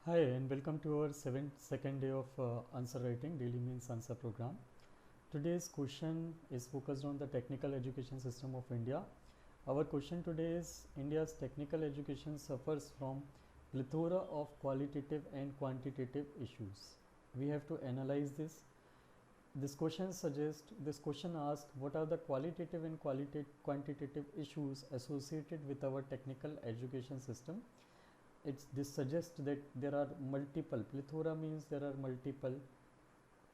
Hi, and welcome to our second day of answer writing daily means answer program. Today's question is focused on the technical education system of India. Our question today is India's technical education suffers from plethora of qualitative and quantitative issues. We have to analyze this. This question asks what are the qualitative and quantitative issues associated with our technical education system. This suggests that there are multiple, plethora means there are multiple,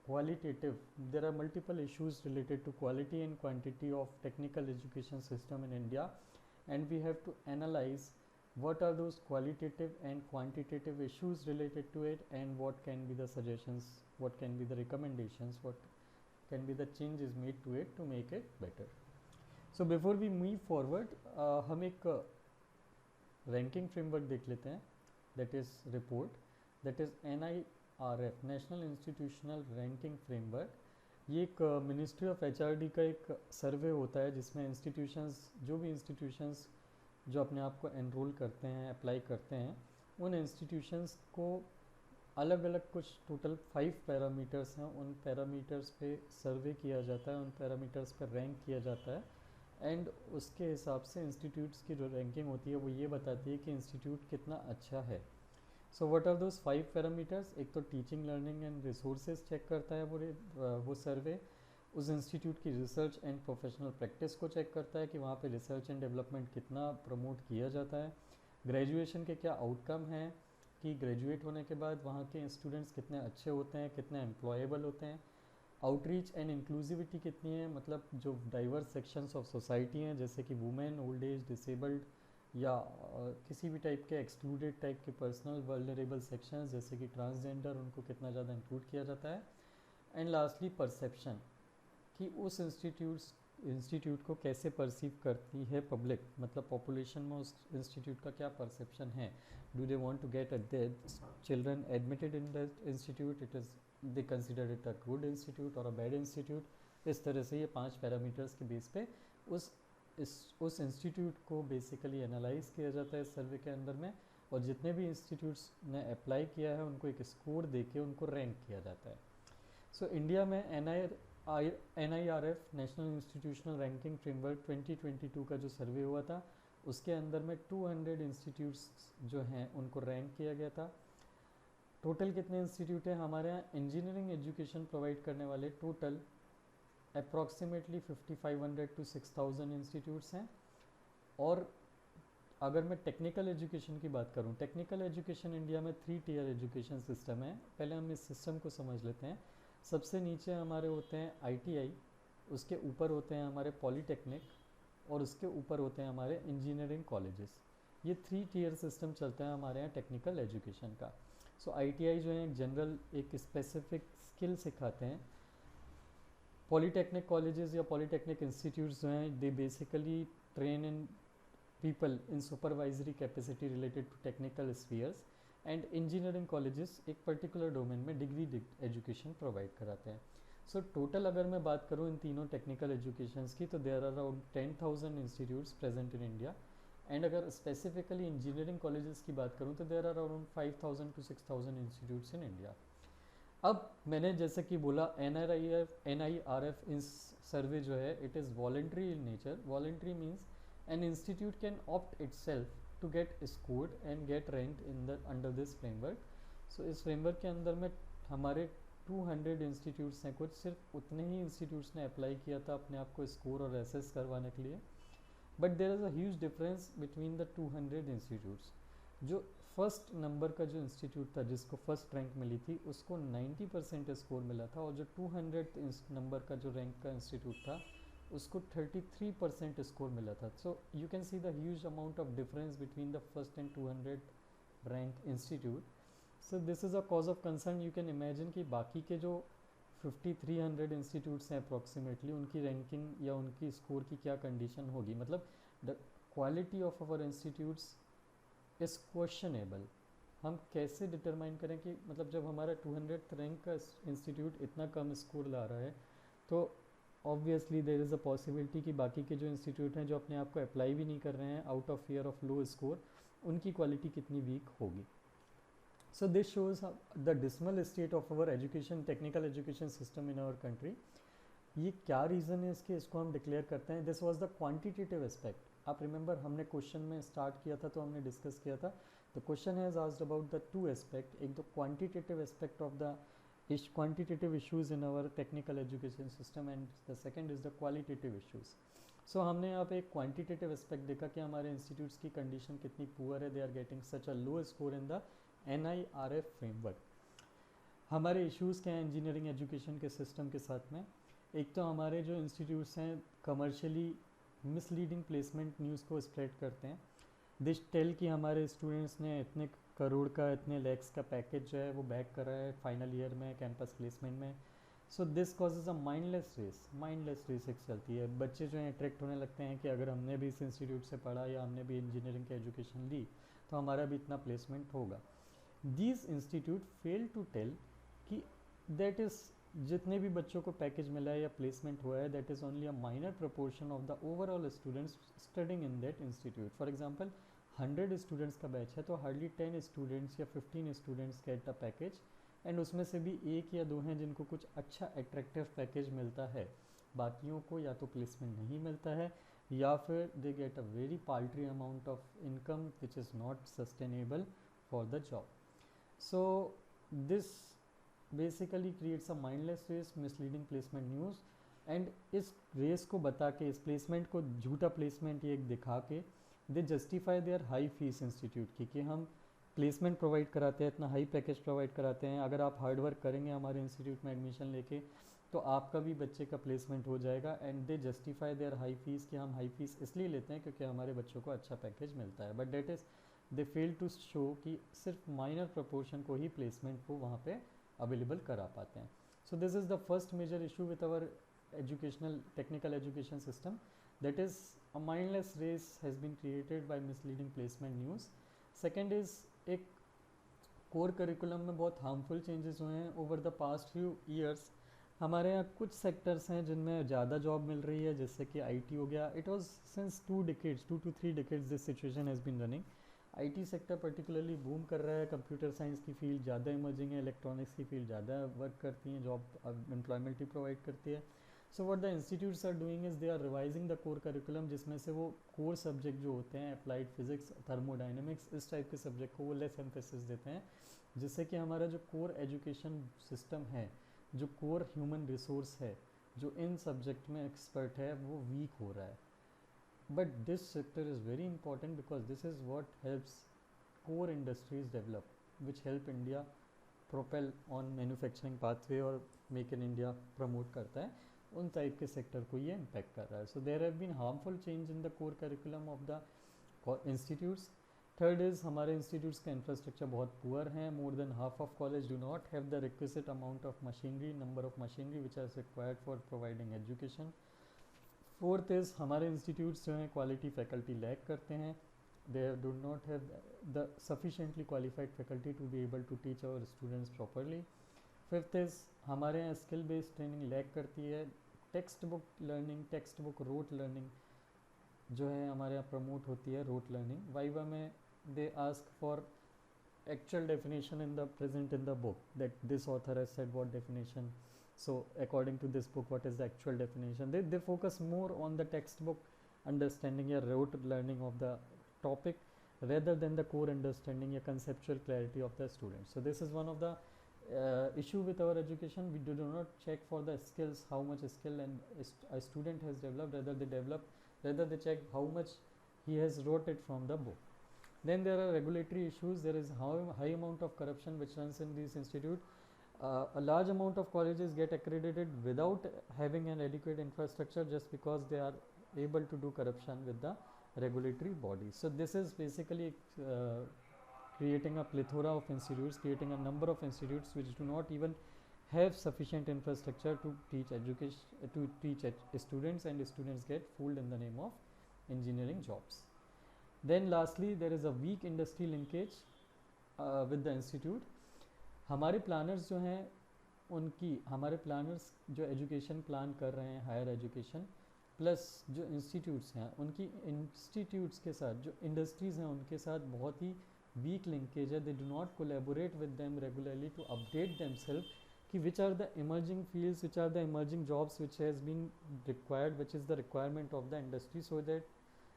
qualitative, there are multiple issues related to quality and quantity of technical education system in India, and we have to analyze what are those qualitative and quantitative issues related to it, and what can be the suggestions, what can be the recommendations, what can be the changes made to it to make it better. So before we move forward, हम एक ranking framework देख लेते हैं, that is report, that is NIRF, national institutional ranking framework. ये एक ministry of HRD का एक सर्वे होता है जिसमें इंस्टीट्यूशंस, जो भी इंस्टीट्यूशंस जो अपने आप को एनरोल करते हैं, अप्लाई करते हैं, उन इंस्टीट्यूशंस को अलग अलग कुछ टोटल 5 पैरामीटर्स हैं, उन पैरामीटर्स पे सर्वे किया जाता है, उन पैरामीटर्स पे रैंक किया जाता है, एंड उसके हिसाब से इंस्टीट्यूट्स की जो रैंकिंग होती है वो ये बताती है कि इंस्टीट्यूट कितना अच्छा है. So what are those 5 parameters? एक तो teaching, learning and resources check करता है वो सर्वे. उस इंस्टीट्यूट की रिसर्च एंड प्रोफेशनल प्रैक्टिस को चेक करता है कि वहाँ पे रिसर्च एंड डेवलपमेंट कितना प्रमोट किया जाता है. ग्रेजुएशन के क्या आउटकम हैं कि ग्रेजुएट होने के बाद वहाँ के स्टूडेंट्स कितने अच्छे होते हैं, कितने एम्प्लॉयबल होते हैं. आउटरीच एंड इंक्लूसिविटी कितनी है, मतलब जो डाइवर्स सेक्शंस ऑफ सोसाइटी हैं जैसे कि वुमेन, ओल्ड एज, डिसेबल्ड या किसी भी टाइप के एक्सक्लूडेड टाइप के पर्सनल वल्नरेबल सेक्शंस जैसे कि ट्रांसजेंडर, उनको कितना ज़्यादा इंक्लूड किया जाता है. एंड लास्टली परसेप्शन, कि उस इंस्टीट्यूट को कैसे परसीव करती है पब्लिक, मतलब पॉपुलेशन में उस इंस्टीट्यूट का क्या परसेप्शन है. Do they want to get children admitted in that institute, it is they consider it a good institute और अ बैड इंस्टीट्यूट. इस तरह से ये 5 पैरामीटर्स के बेस पे उस इंस्टीट्यूट को बेसिकली एनालाइज किया जाता है इस सर्वे के अंदर में, और जितने भी इंस्टीट्यूट्स ने अप्लाई किया है उनको एक स्कोर दे के उनको रैंक किया जाता है. सो इंडिया में NIRF, national institutional ranking framework 2022 का जो सर्वे हुआ था उसके अंदर में 200 इंस्टीट्यूट्स जो हैं उनको रैंक किया गया था. टोटल कितने इंस्टीट्यूट हैं हमारे यहाँ? इंजीनियरिंग एजुकेशन प्रोवाइड करने वाले टोटल अप्रॉक्सीमेटली 5500 to 6000 इंस्टीट्यूट्स हैं. और अगर मैं टेक्निकल एजुकेशन की बात करूं, टेक्निकल एजुकेशन इंडिया में 3 टियर एजुकेशन सिस्टम है. पहले हम इस सिस्टम को समझ लेते हैं. सबसे नीचे हमारे होते हैं ITI, उसके ऊपर होते हैं हमारे पॉलीटेक्निक, और उसके ऊपर होते हैं हमारे इंजीनियरिंग कॉलेजेस. ये 3 टियर सिस्टम चलता है हमारे यहाँ टेक्निकल एजुकेशन का. सो ITI जो है एक जनरल, एक स्पेसिफिक स्किल सिखाते हैं. पॉलीटेक्निक कॉलेजेस या पॉलीटेक्निक इंस्टीट्यूट्स जो हैं they basically train in people in supervisory capacity related to technical spheres. And engineering colleges एक पर्टिकुलर डोमेन में डिग्री एजुकेशन प्रोवाइड कराते हैं. सो टोटल अगर मैं बात करूँ इन तीनों टेक्निकल एजुकेशंस की, तो there are around 10,000 institutes present in India. And अगर स्पेसिफिकली इंजीनियरिंग कॉलेजेस की बात करूँ तो there are around 5,000 to 6,000 institutes in India. अब मैंने जैसे कि बोला NIRF इन सर्वे जो है it is voluntary in nature. Voluntary means an institute can opt itself to get scored and get ranked in the under this framework. So इस framework के अंदर में हमारे 200 इंस्टीट्यूट्स हैं. कुछ सिर्फ उतने ही इंस्टीट्यूट्स ने अप्लाई किया था अपने आप को स्कोर और एसेस करवाने के लिए. But there is a huge difference between the 200 institutes. जो फर्स्ट नंबर का जो इंस्टीट्यूट था जिसको फर्स्ट रैंक मिली थी उसको 90% स्कोर मिला था, और जो 200 नंबर का जो रैंक का इंस्टीट्यूट था उसको 33% स्कोर मिला था. So you can see the huge amount of difference between the first and 200 rank institute. So this is a cause of concern. You can imagine कि बाकी के जो 5300 इंस्टीट्यूट्स हैं अप्रॉक्सीमेटली, उनकी रैंकिंग या उनकी स्कोर की क्या कंडीशन होगी. मतलब the quality of our institutes is questionable. हम कैसे डिटरमाइन करें कि मतलब जब हमारा 200 रैंक का इंस्टीट्यूट इतना कम स्कोर ला रहा है, तो obviously there is a possibility कि बाकी के जो इंस्टीट्यूट हैं जो अपने आप को अप्लाई भी नहीं कर रहे हैं out of fear of low score, उनकी क्वालिटी कितनी वीक होगी. So this shows the dismal state of our education, technical education system in our country. ये क्या रीज़न है इसके, इसको हम डिक्लेयर करते हैं. This was the quantitative aspect. आप रिमेंबर हमने क्वेश्चन में स्टार्ट किया था तो हमने डिस्कस किया था. The question has asked about the two aspect. एक तो quantitative aspect of the quantitative issues in our technical education system and the second is the qualitative issues. So हमने यहाँ पे एक क्वांटिटेटिव एस्पेक्ट देखा कि हमारे इंस्टीट्यूट्स की कंडीशन कितनी पुअर है. They are getting such a low score in the NIRF framework. हमारे इश्यूज़ क्या हैं इंजीनियरिंग एजुकेशन के सिस्टम के साथ में. एक तो हमारे जो इंस्टीट्यूट्स हैं कमर्शियली मिसलीडिंग प्लेसमेंट न्यूज़ को स्प्रेड करते हैं. दिस टेल कि हमारे स्टूडेंट्स ने इतने करोड़ का, इतने लैक्स का पैकेज जो है वो बैक करा है फाइनल ईयर में कैंपस प्लेसमेंट में. So this causes a mindless race एक चलती है. बच्चे जो हैं अट्रैक्ट होने लगते हैं कि अगर हमने भी इस इंस्टीट्यूट से पढ़ा या हमने भी इंजीनियरिंग की एजुकेशन ली तो हमारा भी इतना प्लेसमेंट होगा. These institute fail to tell कि दैट इज़ जितने भी बच्चों को पैकेज मिला है या प्लेसमेंट हुआ है that is only a minor proportion of the overall students studying in that institute. For example 100 students का बैच है तो हार्डली 10 स्टूडेंट्स या 15 students get the package and उसमें से भी एक या दो हैं जिनको कुछ अच्छा अट्रैक्टिव पैकेज मिलता है. बाकियों को या तो प्लेसमेंट नहीं मिलता है या फिर they get a very paltry amount of income which is not sustainable for the job. So this basically creates a mindless race, misleading placement news. And इस रेस को बता के, इस प्लेसमेंट को झूठा प्लेसमेंट ये दिखा के they justify their high fees institute की कि हम प्लेसमेंट प्रोवाइड कराते हैं, इतना हाई पैकेज प्रोवाइड कराते हैं, अगर आप हार्ड वर्क करेंगे हमारे इंस्टीट्यूट में एडमिशन लेके तो आपका भी बच्चे का प्लेसमेंट हो जाएगा. And they justify their high fees कि हम हाई फीस इसलिए लेते हैं क्योंकि हमारे बच्चों को अच्छा पैकेज मिलता है. But that is they fail to show कि सिर्फ माइनर प्रपोर्शन को ही प्लेसमेंट को वहाँ पे अवेलेबल करा पाते हैं. So this is the first major issue with our educational technical education system, that is a mindless race has been created by misleading placement news. Second is एक core curriculum में बहुत harmful changes हुए हैं over the past few years. हमारे यहाँ कुछ sectors हैं जिनमें ज़्यादा जॉब मिल रही है जैसे कि IT हो गया. It was since 2 to 3 decades this situation has been running. IT sector particularly boom कर रहा है. कंप्यूटर साइंस की फील्ड ज़्यादा इमर्जिंग है, इलेक्ट्रॉनिक्स की फील्ड ज़्यादा वर्क करती हैं, जॉब एम्प्लॉयमेंट ही प्रोवाइड करती है. So what the institutes are doing is they are revising the core curriculum, जिसमें से वो कोर सब्जेक्ट जो होते हैं अप्लाइड फिजिक्स, थर्मोडाइनमिक्स, इस टाइप के सब्जेक्ट को वो लेस एम्फेसिस देते हैं, जिससे कि हमारा जो कोर एजुकेशन सिस्टम है, जो कोर ह्यूमन रिसोर्स है, जो इन सब्जेक्ट में एक्सपर्ट है, वो वीक हो रहा है. But this sector is very important because this is what helps core industries develop, which help India propel on manufacturing pathway और मेक इन इंडिया प्रमोट करता है. उन टाइप के सेक्टर को ये इम्पैक्ट कर रहा है. So there have been harmful change in the core curriculum of the institutes. Third is हमारे इंस्टीट्यूट्स का इंफ्रास्ट्रक्चर बहुत पुअर है. More than half of college do not have the requisite amount of machinery, number of machinery which are required for providing education. Fourth is हमारे institutes जो हैं quality faculty lack करते हैं. They do not have the sufficiently qualified faculty to be able to teach our students properly. Fifth is हमारे यहाँ skill based training lack करती है. Text book learning, text book rote learning जो है हमारे यहाँ प्रमोट होती है, रोट लर्निंग. वाइवा में they ask for actual definition in the present in the book, that this author has said what definition, so according to this book what is the actual definition. They focus more on the textbook understanding या rote learning of the topic rather than the core understanding या conceptual clarity of the student. So this is one of the issue with our education. We do not check for the skills, how much skill and a student has developed, rather they check how much he has wrote it from the book. Then there are regulatory issues. There is high amount of corruption which runs in this institute. A large amount of colleges get accredited without having an adequate infrastructure just because they are able to do corruption with the regulatory bodies. So this is basically creating a plethora of institutes, creating a number of institutes which do not even have sufficient infrastructure to teach education, to teach students, and students get fooled in the name of engineering jobs. Then lastly there is a weak industry linkage with the institute. हमारे planners जो हैं उनकी, हमारे planners जो education plan कर रहे हैं higher education, plus जो इंस्टीट्यूट्स हैं उनकी इंस्टीट्यूट्स के साथ जो इंडस्ट्रीज़ हैं उनके साथ बहुत ही वीक लिंकेज है, they do not collaborate with them regularly to update themselves कि which are the emerging fields, which are the emerging jobs which has been required, which is the requirement of the industry, so that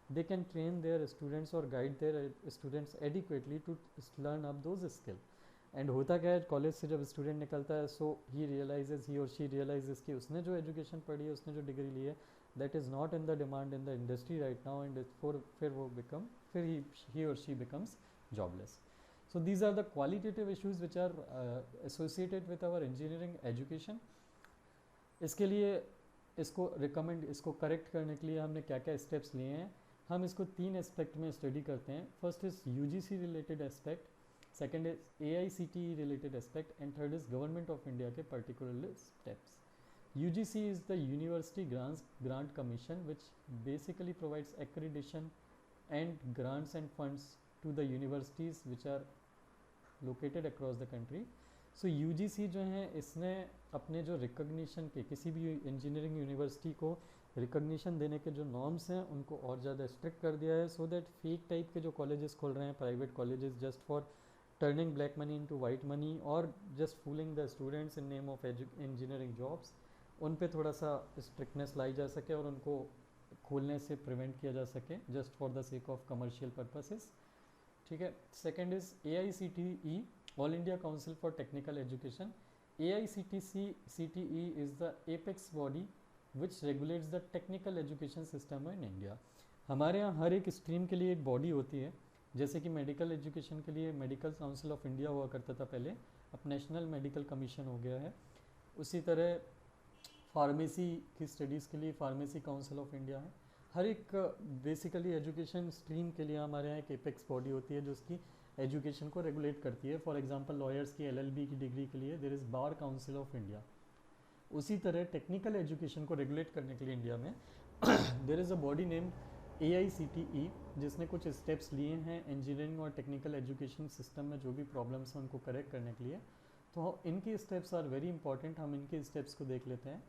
they can train their students or guide their students adequately to learn up those skill. And होता क्या है, college से जब student निकलता है, सो ही realises, he or she realises कि उसने जो एजुकेशन पढ़ी है, उसने जो डिग्री ली है, that is not in the demand in the industry right now, and फिर वो बिकम, फिर he or she becomes jobless. So these are the qualitative issues which are associated with our engineering education. इसके लिए इसको correct करने के लिए हमने क्या क्या स्टेप्स लिए हैं, हम इसको 3 एस्पेक्ट में स्टडी करते हैं. First is UGC related aspect, second is AICTE related aspect, and third is government of India के particular steps. UGC is the University Grant Commission, which basically provides accreditation and grants and funds to the universities which are located across the country. So UGC जो है, इसने अपने जो recognition के, किसी भी engineering university को रिकग्निशन देने के जो नॉर्म्स हैं उनको और ज़्यादा स्ट्रिक्ट कर दिया है, सो दैट फेक टाइप के जो कॉलेजेस खोल रहे हैं, private colleges, just for turning black money into white money और just fooling the students in name of engineering jobs, उन पे थोड़ा सा स्ट्रिक्टनेस लाई जा सके और उनको खोलने से प्रिवेंट किया जा सके, just for the sake of commercial purposes. ठीक है. Second is AICTE, all India council for technical education. AICTE is the apex body which regulates the technical education system in India. हमारे यहाँ हर एक स्ट्रीम के लिए एक बॉडी होती है, जैसे कि मेडिकल एजुकेशन के लिए मेडिकल काउंसिल ऑफ इंडिया हुआ करता था पहले, अब नेशनल मेडिकल कमीशन हो गया है. उसी तरह फार्मेसी की स्टडीज़ के लिए फार्मेसी काउंसिल ऑफ इंडिया है. हर एक बेसिकली एजुकेशन स्ट्रीम के लिए हमारे यहाँ एक एपेक्स बॉडी होती है जो उसकी एजुकेशन को रेगुलेट करती है. फॉर एग्जांपल लॉयर्स की LLB की डिग्री के लिए there is bar council of India. उसी तरह टेक्निकल एजुकेशन को रेगुलेट करने के लिए इंडिया में there is a body name AICTE, जिसने कुछ स्टेप्स लिए हैं इंजीनियरिंग और टेक्निकल एजुकेशन सिस्टम में जो भी प्रॉब्लम्स हैं उनको करेक्ट करने के लिए. तो इनके स्टेप्स आर वेरी इंपॉर्टेंट, हम इनके स्टेप्स को देख लेते हैं.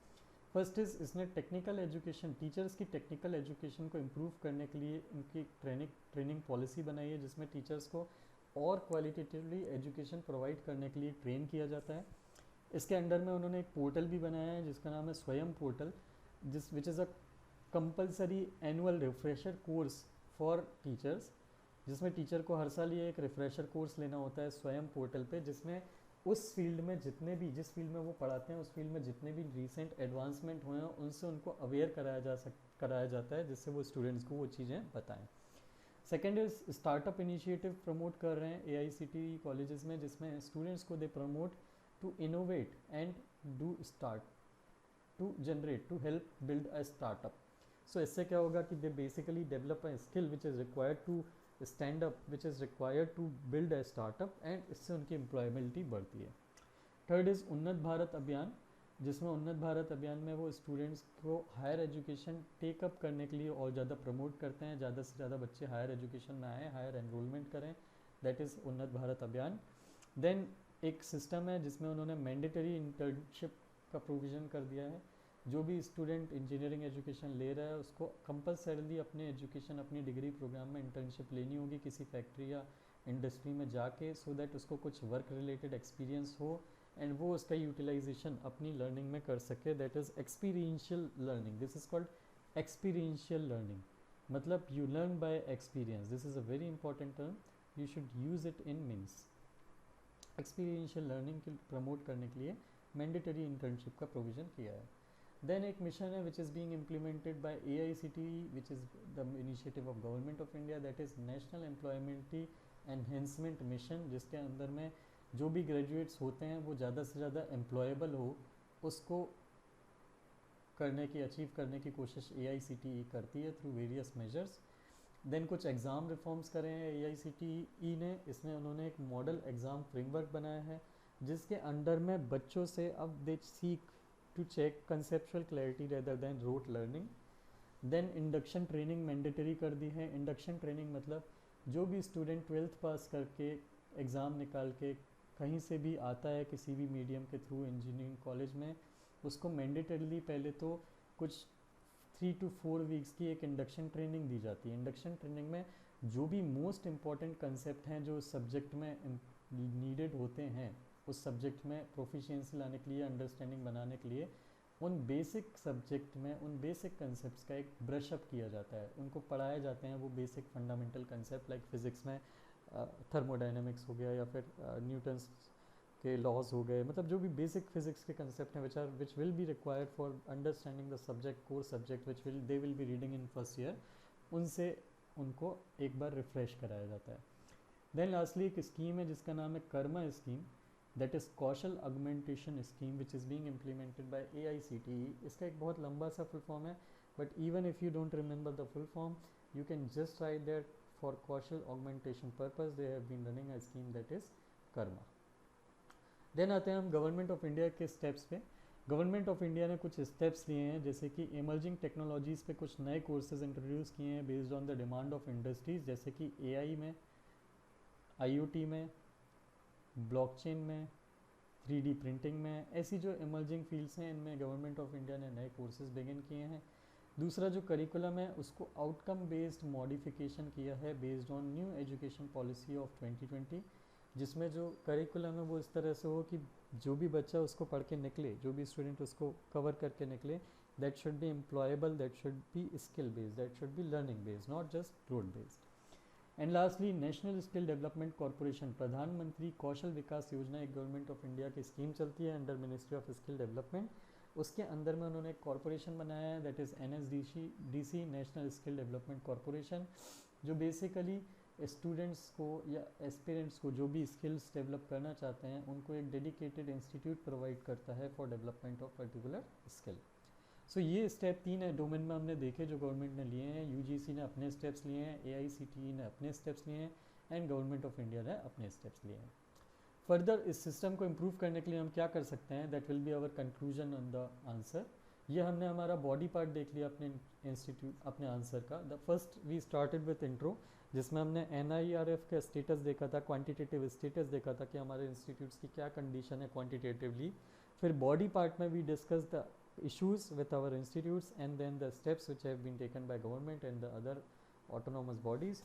फर्स्ट इज़, इसने टेक्निकल एजुकेशन, टीचर्स की टेक्निकल एजुकेशन को इम्प्रूव करने के लिए इनकी ट्रेनिंग पॉलिसी बनाई है, जिसमें टीचर्स को और क्वालिटेटिवली एजुकेशन प्रोवाइड करने के लिए ट्रेन किया जाता है. इसके अंडर में उन्होंने एक पोर्टल भी बनाया है जिसका नाम है स्वयं portal, which is a compulsory annual refresher course for teachers, जिसमें टीचर को हर साल ये एक रिफ्रेशर कोर्स लेना होता है स्वयं पोर्टल पे, जिसमें उस फील्ड में जिस फील्ड में वो पढ़ाते हैं उस फील्ड में जितने भी रिसेंट एडवांसमेंट हुए हैं उनसे उनको अवेयर कराया जाता है, जिससे वो स्टूडेंट्स को वो चीज़ें बताएं. Second is startup initiative promote कर रहे हैं AICTE कॉलेजेस में, जिसमें स्टूडेंट्स को they promote to innovate and do start to generate to help build a startup. So इससे क्या होगा कि they basically develop a skill which is required to stand up, which is required to build a startup, and इससे उनकी employability बढ़ती है. Third is उन्नत भारत अभियान, जिसमें उन्नत भारत अभियान में वो स्टूडेंट्स को हायर एजुकेशन टेकअप करने के लिए और ज़्यादा प्रमोट करते हैं, ज़्यादा से ज़्यादा बच्चे हायर एजुकेशन में आएँ, हायर एनरोलमेंट करें, दैट इज़ उन्नत भारत अभियान. देन एक सिस्टम है जिसमें उन्होंने मैंडेटरी इंटर्नशिप का प्रोविज़न कर दिया है. जो भी स्टूडेंट इंजीनियरिंग एजुकेशन ले रहा है उसको कंपलसरीली अपने एजुकेशन, अपनी डिग्री प्रोग्राम में इंटर्नशिप लेनी होगी किसी फैक्ट्री या इंडस्ट्री में जाके, सो दैट उसको कुछ वर्क रिलेटेड एक्सपीरियंस हो एंड वो उसका यूटिलाइजेशन अपनी लर्निंग में कर सके. That is experiential learning. This is called experiential learning, मतलब you learn by experience. This is a very important term, you should use it in means. Experiential learning को प्रमोट करने के लिए मैंडेटरी इंटर्नशिप का provision किया है. Then एक mission है which is being implemented by AICTE, which is the initiative of government of India, that is national employability enhancement mission, जिसके अंदर में जो भी ग्रेजुएट्स होते हैं वो ज़्यादा से ज़्यादा एम्प्लॉयबल हो, उसको अचीव करने की कोशिश AICTE करती है थ्रू वेरियस मेजर्स. देन कुछ एग्ज़ाम रिफॉर्म्स करे हैं AICTE ने. इसमें उन्होंने एक मॉडल एग्ज़ाम फ्रेमवर्क बनाया है जिसके अंडर में बच्चों से अब they seek to check conceptual clarity rather than rote learning. Then induction training mandatory कर दी है. इंडक्शन ट्रेनिंग मतलब जो भी स्टूडेंट 12th पास करके एग्ज़ाम निकाल के कहीं से भी आता है किसी भी मीडियम के थ्रू इंजीनियरिंग कॉलेज में, उसको मैंडेटरीली पहले तो कुछ 3 to 4 वीक्स की एक इंडक्शन ट्रेनिंग दी जाती है. इंडक्शन ट्रेनिंग में जो भी मोस्ट इम्पॉर्टेंट कंसेप्ट हैं जो सब्जेक्ट में नीडेड होते हैं, उस सब्जेक्ट में प्रोफिशिएंसी लाने के लिए, अंडरस्टैंडिंग बनाने के लिए, उन बेसिक सब्जेक्ट में उन बेसिक कंसेप्ट का एक ब्रश अप किया जाता है, उनको पढ़ाए जाते हैं वो basic fundamental concept, like physics में थर्मोडाइनमिक्स हो गया या फिर न्यूटन्स के लॉज हो गए, मतलब जो भी बेसिक फिजिक्स के कंसेप्ट हैं which will be required for understanding the subject, core subject which they will be reading in first year, उनसे उनको एक बार रिफ्रेश कराया जाता है। देन लास्टली एक स्कीम है जिसका नाम है Karma scheme, that is Kaushal augmentation scheme which is being implemented by AICTE। इसका एक बहुत लंबा सा फुल फॉर्म है, but even if you don't remember the full form, you can just write that for causal augmentation purpose they have been running a scheme that is karma. Then आते हैं हम government of India के steps पे। Government of India ने कुछ steps लिए हैं, जैसे कि इमर्जिंग टेक्नोलॉजीज़ पे कुछ नए कोर्सेज इंट्रोड्यूस किए हैं based on the demand of industries, जैसे कि AI में, IoT में, ब्लॉकचेन में, 3D प्रिंटिंग में, ऐसी जो इमर्जिंग फील्ड्स हैं इनमें गवर्नमेंट ऑफ इंडिया ने नए कोर्सेज बिगिन किए हैं। दूसरा जो करिकुलम है उसको आउटकम बेस्ड मॉडिफिकेशन किया है based on new education policy of 2020, जिसमें जो करिकुलम है वो इस तरह से हो कि जो भी बच्चा उसको पढ़ के निकले, जो भी स्टूडेंट उसको कवर करके निकले, that should be employable, that should be skill based, that should be learning based, not just road based. And lastly national skill development corporation, प्रधानमंत्री कौशल विकास योजना एक गवर्नमेंट ऑफ इंडिया की स्कीम चलती है under ministry of skill development. उसके अंदर में उन्होंने एक कॉरपोरेशन बनाया है that is NSDC, national skill development corporation, जो बेसिकली स्टूडेंट्स को या एस्पिरेंट्स को जो भी स्किल्स डेवलप करना चाहते हैं उनको एक डेडिकेटेड इंस्टीट्यूट प्रोवाइड करता है for development of particular skill. So ये स्टेप 3 है डोमेन में हमने देखे जो गवर्नमेंट ने लिए हैं, UGC ने अपने स्टेप्स लिए हैं, AICTE ने अपने स्टेप्स लिए हैं एंड गवर्नमेंट ऑफ इंडिया ने अपने स्टेप्स लिए हैं। फर्दर इस सिस्टम को इम्प्रूव करने के लिए हम क्या कर सकते हैं, that will be our conclusion on the answer. ये हमने हमारा बॉडी पार्ट देख लिया अपने आंसर का। The first we started with intro, जिसमें हमने NIRF का स्टेटस देखा था, क्वांटिटेटिव स्टेटस देखा था कि हमारे इंस्टीट्यूट्स की क्या कंडीशन है क्वांटिटेटिवली। फिर बॉडी पार्ट में we discuss the issues with our institutes and then the steps which have been taken by government and the other autonomous bodies,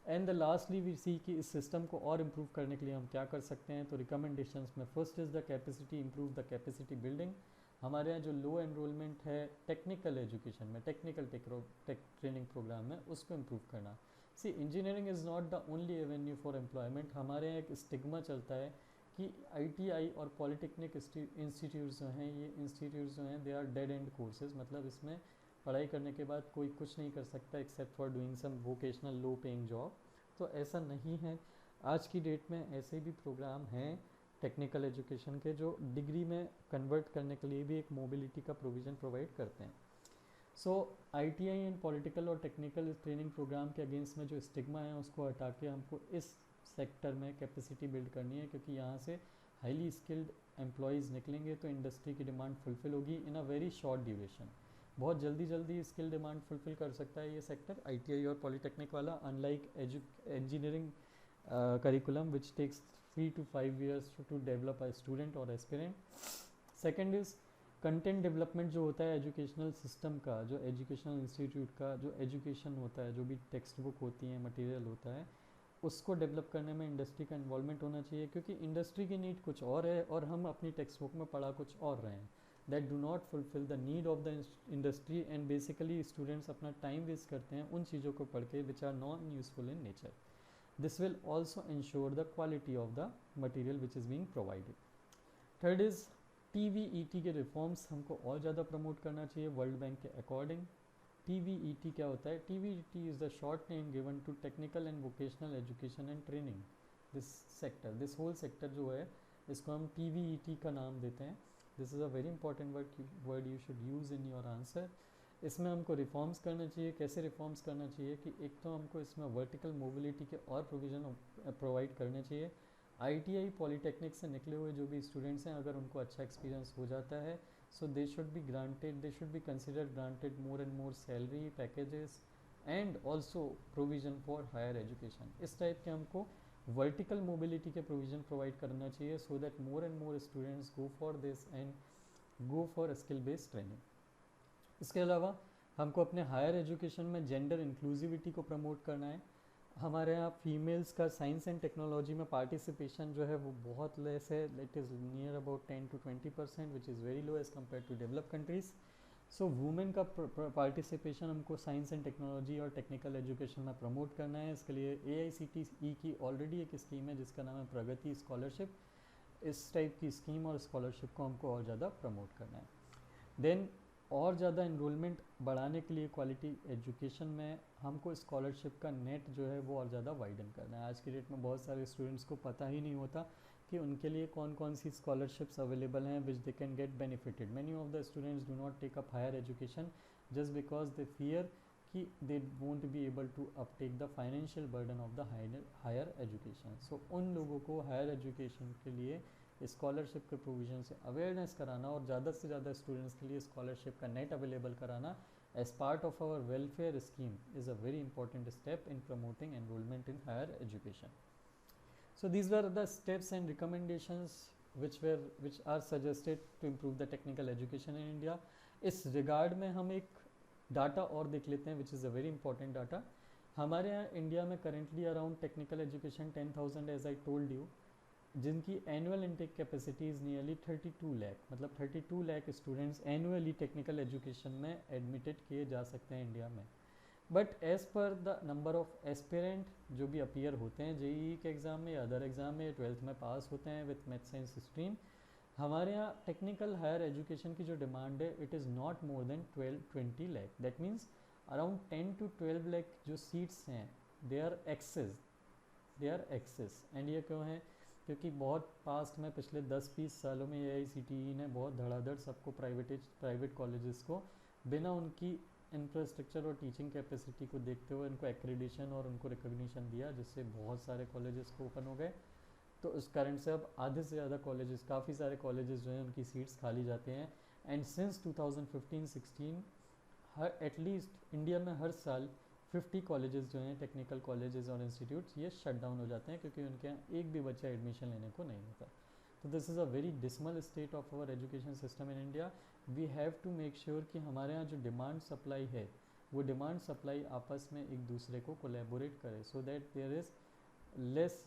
and the lastly we see कि इस system को और improve करने के लिए हम क्या कर सकते हैं। तो रिकमेंडेशंस में first is the capacity, improve the capacity building. हमारे यहाँ जो लो एनरोलमेंट है टेक्निकल एजुकेशन में, टेक्निकल ट्रेनिंग प्रोग्राम में, उसको इम्प्रूव करना। See engineering is not the only avenue for employment. हमारे यहाँ एक स्टिग्मा चलता है कि ITI और पॉलीटेक्निक इंस्टीट्यूट्स जो हैं, ये इंस्टीट्यूट्स जो हैं they are dead end courses, मतलब इसमें पढ़ाई करने के बाद कोई कुछ नहीं कर सकता except for doing some vocational low paying job. तो ऐसा नहीं है, आज की डेट में ऐसे भी प्रोग्राम हैं टेक्निकल एजुकेशन के जो डिग्री में कन्वर्ट करने के लिए भी एक मोबिलिटी का प्रोविज़न प्रोवाइड करते हैं। सो ITI एंड पॉलिटिकल और टेक्निकल ट्रेनिंग प्रोग्राम के अगेंस्ट में जो स्टिग्मा है उसको हटा के हमको इस सेक्टर में कैपेसिटी बिल्ड करनी है, क्योंकि यहाँ से हाईली स्किल्ड एम्प्लॉयज़ निकलेंगे तो इंडस्ट्री की डिमांड फुलफ़िल होगी in a very short duration. बहुत जल्दी स्किल डिमांड फुलफ़िल कर सकता है ये सेक्टर ITI और पॉलीटेक्निक वाला, unlike engineering curriculum which takes 3 to 5 years to develop a student or aspirant. Second is content development जो होता है एजुकेशनल सिस्टम का, जो एजुकेशनल इंस्टीट्यूट का जो एजुकेशन होता है, जो भी टेक्स्ट बुक होती है, मटेरियल होता है, उसको डेवलप करने में इंडस्ट्री का इन्वॉल्वमेंट होना चाहिए, क्योंकि इंडस्ट्री की नीड कुछ और है और हम अपनी टेक्स्ट बुक में पढ़ा कुछ और रहे हैं, that do not fulfil the need of the industry, and basically students अपना टाइम वेस्ट करते हैं उन चीज़ों को पढ़ के which are non useful in nature. This will also ensure the quality of the material which is being provided. Third is TVET के reforms हमको और ज़्यादा प्रमोट करना चाहिए वर्ल्ड बैंक के अकॉर्डिंग। TVET क्या होता है? TVET is the short name given to technical and vocational education and training. This sector, this whole sector जो है इसको हम TVET का नाम देते हैं। This is a very important word you should use in your answer. इसमें हमको रिफॉर्म्स करना चाहिए। कैसे रिफॉर्म्स करना चाहिए कि एक तो हमको इसमें वर्टिकल मोबिलिटी के और प्रोविज़न प्रोवाइड करने चाहिए। ITI पॉलीटेक्निक से निकले हुए जो भी स्टूडेंट्स हैं, अगर उनको अच्छा एक्सपीरियंस हो जाता है, so they should be considered granted more and more salary packages and also provision for higher education. इस टाइप के हमको वर्टिकल मोबिलिटी के प्रोविज़न प्रोवाइड करना चाहिए, so that more and more students go for this and go for skill based training. इसके अलावा हमको अपने हायर एजुकेशन में जेंडर इंक्लूसिविटी को प्रमोट करना है। हमारे यहाँ फीमेल्स का साइंस एंड टेक्नोलॉजी में पार्टिसिपेशन जो है वो बहुत लेस है. It is near about 10 to 20%, which is very low as compare to develop countries. So women का पार्टिसिपेशन हमको साइंस एंड टेक्नोलॉजी और टेक्निकल एजुकेशन में प्रमोट करना है. इसके लिए AICTE की ऑलरेडी एक स्कीम है जिसका नाम है प्रगति स्कॉलरशिप. इस टाइप की स्कीम और स्कॉलरशिप को हमको और ज़्यादा प्रमोट करना है. देन और ज़्यादा इनरोलमेंट बढ़ाने के लिए क्वालिटी एजुकेशन में हमको स्कॉलरशिप का नेट जो है वो और ज़्यादा वाइडन करना है. आज की डेट में बहुत सारे स्टूडेंट्स को पता ही नहीं होता कि उनके लिए कौन कौन सी स्कॉलरशिप्स अवेलेबल हैं which they can get benefited. Many of the students do not take up higher education just because they fear कि they won't be able to uptake the financial burden of the higher education. So उन लोगों को higher education के लिए scholarship के provision से awareness कराना और ज़्यादा से ज़्यादा स्टूडेंट्स के लिए स्कॉलरशिप का नेट अवेलेबल कराना as part of our welfare scheme is a very important step in promoting enrolment in higher education. So these were the steps and recommendations which are suggested to improve the technical education in India. इस regard में हम एक data और देख लेते हैं which is a very important data. हमारे यहाँ इंडिया में currently around technical education 10,000 as I told you, जिनकी annual intake capacity is nearly 32 lakh. मतलब 32 lakh students annually technical education में एडमिटेड किए जा सकते हैं इंडिया में. But as per the number of aspirant जो भी अपीयर होते हैं JEE के एग्ज़ाम में या अदर एग्ज़ाम में 12th में पास होते हैं विथ मैथ साइंस स्ट्रीम, हमारे यहाँ टेक्निकल हायर एजुकेशन की जो डिमांड है it is not more than 12-20 lakh. That means around 10 to 12 lakh जो सीट्स हैं दे आर एक्सेस. एंड ये क्यों है? क्योंकि बहुत पास्ट में पिछले 10-20 सालों में AICTE ने बहुत धड़ाधड़ सबको प्राइवेट कॉलेजेस को बिना उनकी इंफ्रास्ट्रक्चर और टीचिंग कैपेसिटी को देखते हुए उनको एक्रेडिशन और उनको रिकॉग्निशन दिया, जिससे बहुत सारे कॉलेजेस को ओपन हो गए. तो उस कारण से अब आधे से ज़्यादा कॉलेजेस, काफ़ी सारे कॉलेजेस जो हैं उनकी सीट्स खाली जाते हैं. And since 2015-16 her at least India में हर साल 50 कॉलेजेस जो हैं टेक्निकल कॉलेजेस और इंस्टीट्यूट्स ये शट डाउन हो जाते हैं क्योंकि उनके यहाँ एक भी बच्चा एडमिशन लेने को नहीं होता. तो this is a very dismal state of our education system in India. We have to make sure कि हमारे यहाँ जो डिमांड सप्लाई है वो डिमांड सप्लाई आपस में एक दूसरे को कोलेबोरेट करे so that there is less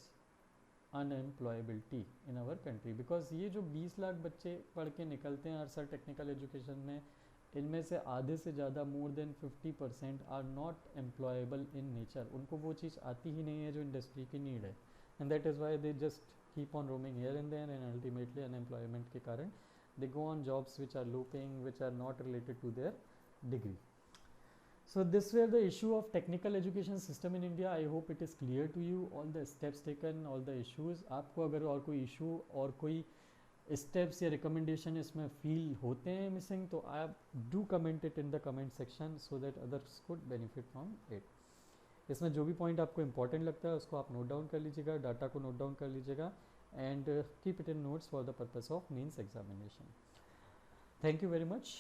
unemployability in our country. Because ये जो 20 लाख बच्चे पढ़ के निकलते हैं हर साल टेक्निकल एजुकेशन में, इनमें से आधे से ज़्यादा more than 50% are not employable in nature. उनको वो चीज़ आती ही नहीं है जो इंडस्ट्री की नीड है. And that is why they just keep on roaming here and there and ultimately unemployment के कारण they go on jobs which are low paying, which are not related to their degree. So this were the issue of technical education system in India. I hope it is clear to you, all the steps taken, all the issues. आपको अगर और कोई issue और कोई steps या recommendation इसमें feel होते हैं मिसिंग, तो आप do comment it in the comment section so that others could benefit from it. इसमें जो भी पॉइंट आपको इंपॉर्टेंट लगता है उसको आप नोट डाउन कर लीजिएगा, डाटा को नोट डाउन कर लीजिएगा and keep it in notes for the purpose of mains examination. Thank you very much.